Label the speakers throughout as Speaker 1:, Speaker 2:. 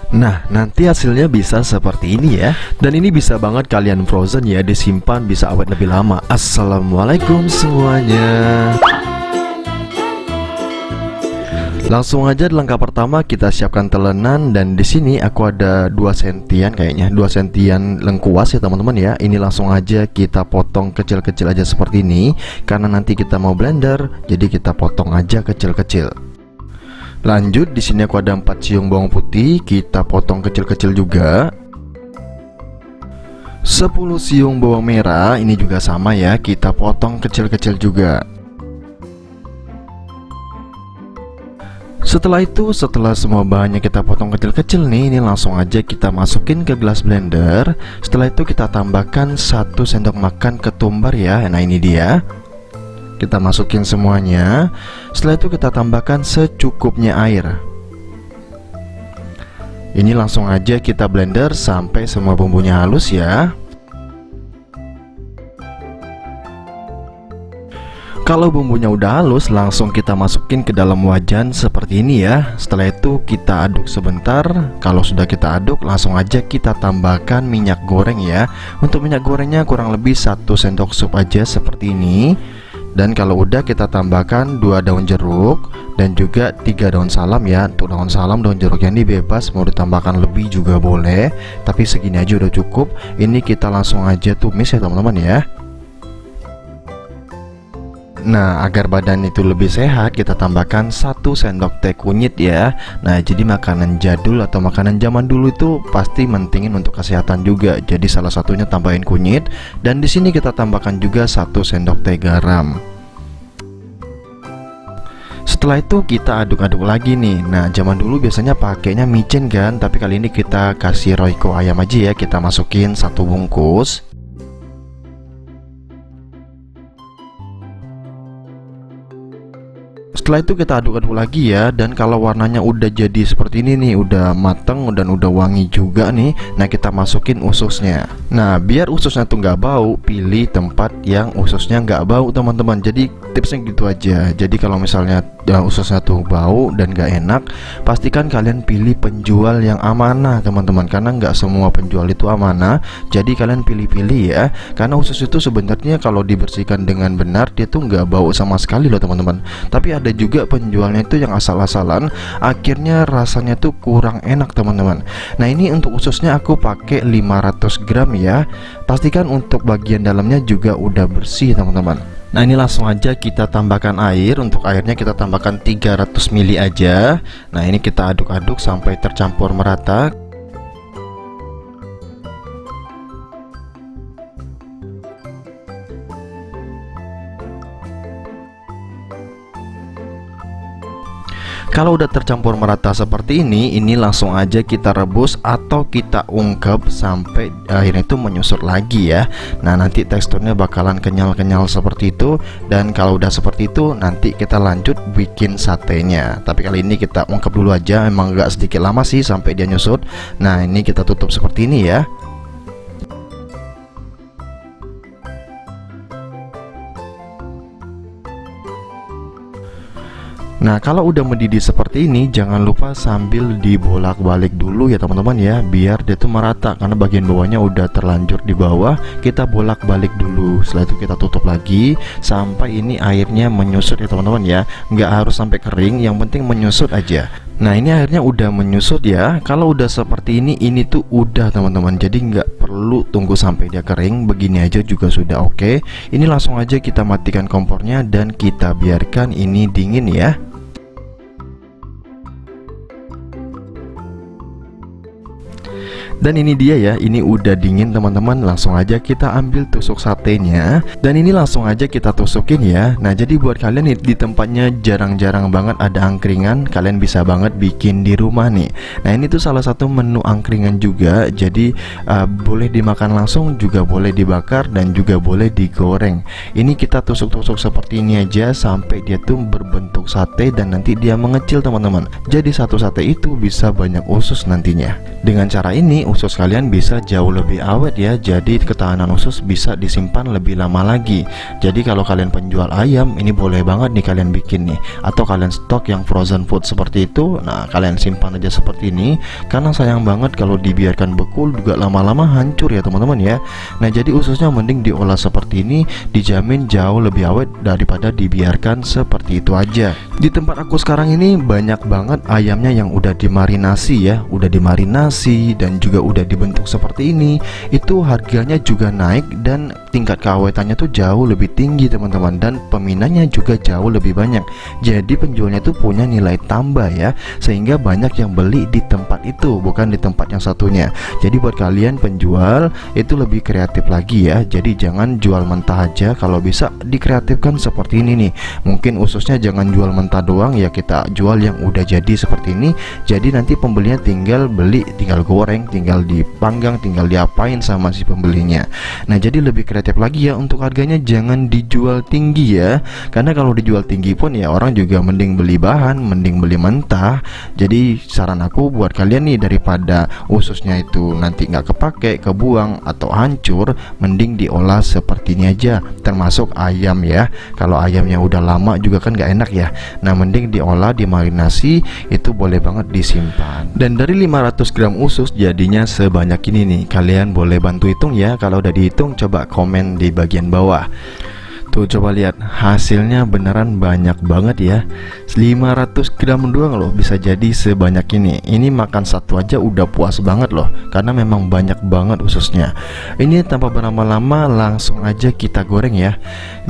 Speaker 1: Nah, nanti hasilnya bisa seperti ini ya. Dan ini bisa banget kalian frozen ya, disimpan bisa awet lebih lama. Assalamualaikum semuanya. Langsung aja di langkah pertama kita siapkan telenan, dan di sini aku ada 2 sentian kayaknya, 2 sentian lengkuas ya teman-teman ya. Ini langsung aja kita potong kecil-kecil aja seperti ini karena nanti kita mau blender, jadi kita potong aja kecil-kecil. Lanjut di sini aku ada 4 siung bawang putih, kita potong kecil-kecil juga. 10 siung bawang merah, ini juga sama ya, kita potong kecil-kecil juga. Setelah itu, setelah semua bahannya kita potong kecil-kecil nih, ini langsung aja kita masukin ke gelas blender. Setelah itu kita tambahkan 1 sendok makan ketumbar ya. Nah ini dia. Kita masukin semuanya. Setelah itu kita tambahkan secukupnya air. Ini langsung aja kita blender sampai semua bumbunya halus ya. Kalau bumbunya udah halus, langsung kita masukin ke dalam wajan seperti ini ya. Setelah itu kita aduk sebentar. Kalau sudah kita aduk, langsung aja kita tambahkan minyak goreng ya. Untuk minyak gorengnya kurang lebih 1 sendok sup aja seperti ini. Dan kalau udah, kita tambahkan 2 daun jeruk dan juga 3 daun salam ya. Untuk daun salam, daun jeruknya ini bebas, mau ditambahkan lebih juga boleh, tapi segini aja udah cukup. Ini kita langsung aja tumis ya teman-teman ya. Nah, agar badan itu lebih sehat, kita tambahkan 1 sendok teh kunyit ya. Nah, jadi makanan jadul atau makanan zaman dulu itu pasti mentingin untuk kesehatan juga. Jadi salah satunya tambahin kunyit. Dan di sini kita tambahkan juga 1 sendok teh garam. Setelah itu kita aduk-aduk lagi nih. Nah, zaman dulu biasanya pakainya micin kan, tapi kali ini kita kasih royco ayam aja ya. Kita masukin 1 bungkus. Setelah itu kita aduk-aduk lagi ya. Dan kalau warnanya udah jadi seperti ini nih, udah mateng dan udah wangi juga nih, nah kita masukin ususnya. Nah, biar ususnya tuh nggak bau, pilih tempat yang ususnya nggak bau teman-teman. Jadi tipsnya gitu aja. Jadi kalau misalnya ususnya tuh bau dan nggak enak, pastikan kalian pilih penjual yang amanah teman-teman, karena nggak semua penjual itu amanah. Jadi kalian pilih-pilih ya, karena usus itu sebenarnya kalau dibersihkan dengan benar dia tuh nggak bau sama sekali loh teman-teman. Tapi ada juga penjualnya itu yang asal-asalan, akhirnya rasanya tuh kurang enak teman-teman. Nah, ini untuk ususnya aku pakai 500 gram ya. Pastikan untuk bagian dalamnya juga udah bersih teman-teman. Nah, ini langsung aja kita tambahkan air. Untuk airnya kita tambahkan 300 ml aja. Nah, ini kita aduk-aduk sampai tercampur merata. Kalau udah tercampur merata seperti ini langsung aja kita rebus atau kita ungkep sampai akhirnya itu menyusut lagi ya. Nah, nanti teksturnya bakalan kenyal-kenyal seperti itu. Dan kalau udah seperti itu, nanti kita lanjut bikin satenya. Tapi kali ini kita ungkep dulu aja, emang agak sedikit lama sih sampai dia nyusut. Nah, ini kita tutup seperti ini ya. Nah, kalau udah mendidih seperti ini, jangan lupa sambil dibolak-balik dulu ya teman-teman ya, biar dia tuh merata. Karena bagian bawahnya udah terlanjur di bawah, kita bolak-balik dulu. Setelah itu kita tutup lagi sampai ini airnya menyusut ya teman-teman ya. Nggak harus sampai kering, yang penting menyusut aja. Nah, ini airnya udah menyusut ya. Kalau udah seperti ini tuh udah teman-teman. Jadi nggak perlu tunggu sampai dia kering, begini aja juga sudah oke. Ini langsung aja kita matikan kompornya dan kita biarkan ini dingin ya. Dan ini dia ya, ini udah dingin teman-teman. Langsung aja kita ambil tusuk satenya, dan ini langsung aja kita tusukin ya. Nah, jadi buat kalian di tempatnya jarang-jarang banget ada angkringan, kalian bisa banget bikin di rumah nih. Nah, ini tuh salah satu menu angkringan juga. Jadi boleh dimakan langsung, juga boleh dibakar, dan juga boleh digoreng. Ini kita tusuk-tusuk seperti ini aja sampai dia tuh berbentuk sate, dan nanti dia mengecil teman-teman. Jadi satu sate itu bisa banyak usus nantinya. Dengan cara ini usus kalian bisa jauh lebih awet ya. Jadi ketahanan usus bisa disimpan lebih lama lagi. Jadi kalau kalian penjual ayam, ini boleh banget nih kalian bikin nih. Atau kalian stok yang frozen food seperti itu, nah kalian simpan aja seperti ini. Karena sayang banget kalau dibiarkan beku juga lama-lama hancur ya teman-teman ya. Nah jadi ususnya mending diolah seperti ini, dijamin jauh lebih awet daripada dibiarkan seperti itu aja. Di tempat aku sekarang ini banyak banget ayamnya yang udah dimarinasi ya, udah dimarinasi dan juga udah dibentuk seperti ini. Itu harganya juga naik dan tingkat keawetannya tuh jauh lebih tinggi teman-teman, dan peminatnya juga jauh lebih banyak. Jadi penjualnya tuh punya nilai tambah ya, sehingga banyak yang beli di tempat itu, bukan di tempat yang satunya. Jadi buat kalian penjual itu lebih kreatif lagi ya. Jadi jangan jual mentah aja, kalau bisa dikreatifkan seperti ini nih. Mungkin ususnya jangan jual mentah doang ya, kita jual yang udah jadi seperti ini. Jadi nanti pembelinya tinggal beli, tinggal goreng, tinggal dipanggang, tinggal diapain sama si pembelinya. Nah jadi lebih kreatif lagi ya untuk harganya, jangan dijual tinggi ya. Karena kalau dijual tinggi pun ya orang juga mending beli bahan, mending beli mentah. Jadi saran aku buat kalian nih, daripada ususnya itu nanti nggak kepake, kebuang atau hancur, mending diolah seperti ini aja. Termasuk ayam ya, kalau ayamnya udah lama juga kan nggak enak ya. Nah mending diolah, dimarinasi, itu boleh banget disimpan. Dan dari 500 gram usus jadinya sebanyak ini nih. Kalian boleh bantu hitung ya. Kalau udah dihitung coba komen di bagian bawah. Tuh coba lihat, hasilnya beneran banyak banget ya. 500 gram doang loh bisa jadi sebanyak ini. Ini makan satu aja udah puas banget loh, karena memang banyak banget ususnya. Ini tanpa berlama-lama langsung aja kita goreng ya.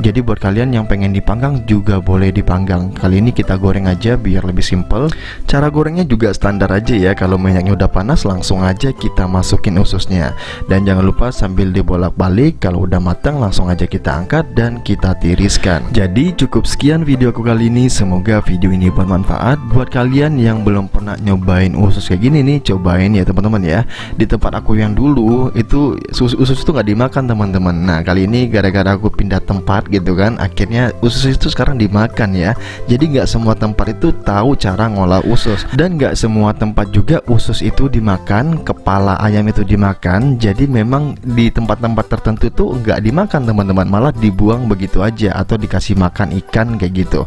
Speaker 1: Jadi buat kalian yang pengen dipanggang juga boleh dipanggang. Kali ini kita goreng aja biar lebih simple. Cara gorengnya juga standar aja ya. Kalau minyaknya udah panas langsung aja kita masukin ususnya. Dan jangan lupa sambil dibolak-balik, kalau udah matang langsung aja kita angkat dan kita tiriskan. Jadi cukup sekian videoku kali ini. Semoga video ini bermanfaat buat kalian yang belum pernah nyobain usus kayak gini nih. Cobain ya teman-teman ya. Di tempat aku yang dulu itu usus itu nggak dimakan teman-teman. Nah kali ini gara-gara aku pindah tempat gitu kan, akhirnya usus itu sekarang dimakan ya. Jadi nggak semua tempat itu tahu cara ngolah usus, dan nggak semua tempat juga usus itu dimakan, kepala ayam itu dimakan. Jadi memang di tempat-tempat tertentu tuh nggak dimakan teman-teman, malah dibuang begitu aja atau dikasih makan ikan kayak gitu.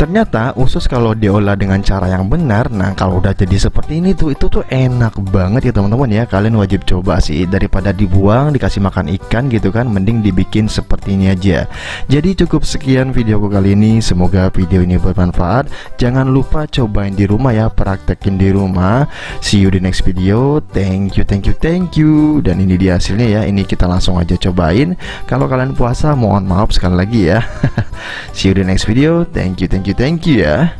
Speaker 1: Ternyata usus kalau diolah dengan cara yang benar, nah kalau udah jadi seperti ini tuh, itu tuh enak banget ya teman-teman ya. Kalian wajib coba sih, daripada dibuang dikasih makan ikan gitu kan, mending dibikin seperti ini aja. Jadi cukup sekian videoku kali ini. Semoga video ini bermanfaat. Jangan lupa cobain di rumah ya, praktekin di rumah. See you di next video. Thank you. Dan ini dia hasilnya ya. Ini kita langsung aja cobain. Kalau kalian puasa mohon maaf sekali lagi ya. See you di next video. Thank you ya.